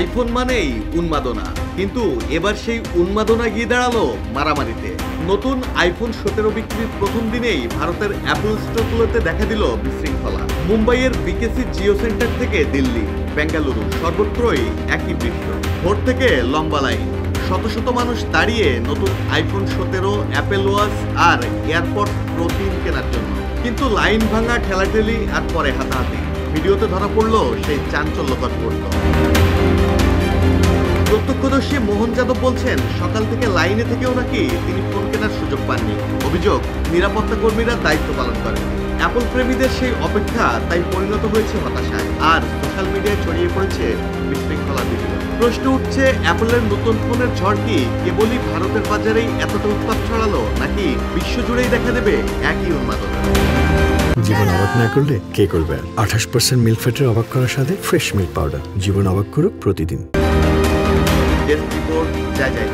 IPhone মানেই উন্মাদনা, কিন্তু এবার সেই উন্মাদনা গিয়ে দাঁড়ালো মারামারিতে। নতুন আইফোন 17 বিক্রির প্রথম দিনেই ভারতের অ্যাপল স্টোরগুলোতে দেখা দিল বিশৃঙ্খলা। মুম্বাইয়ের বিকেসি জিও সেন্টার থেকে দিল্লি, বেঙ্গালুরু সর্বত্রই একই দৃশ্য। ভোর থেকে লম্বা লাইন, শত শত মানুষ দাঁড়িয়ে নতুন আইফোন 17, অ্যাপেল ওয়াচ আর এয়ারপড প্রো 3 কেনার জন্য। কিন্তু লাইন ভাঙা, ঠেলাঠেলি আর পরে হাতাহাতি। ভিডিওতে ধরা পড়লো সেই চাঞ্চল্যকর মুহূর্ত। প্রত্যক্ষদর্শী মোহন যাদব বলছেন, সকাল থেকে লাইনে থেকেও নাকি তিনি ফোন কেনার সুযোগ পাননি। অভিযোগ, নিরাপত্তা কর্মীরা দায়িত্ব পালন করেন। অ্যাপল প্রেমীদের সেই অপেক্ষা তাই পরিণত হয়েছে হতাশায়, আর সোশ্যাল মিডিয়ায় ছড়িয়ে পড়েছে বিশৃঙ্খলা ভিডিও। প্রশ্ন উঠছে, অ্যাপলের নতুন ফোনের ঝড় কি কেবলই ভারতের বাজারেই এতটা উত্তাপ ছড়ালো, নাকি বিশ্বজুড়েই দেখা দেবে একই উন্মাদনা? জীবন অবাক না করলে কে করবে? 28% মিল্ক ফ্যাটের অবাক করার সাথে ফ্রেশ মিল্ক পাউডার। জীবন অবাক করুক প্রতিদিন। ডেস্ক রিপোর্ট, জয় জয়।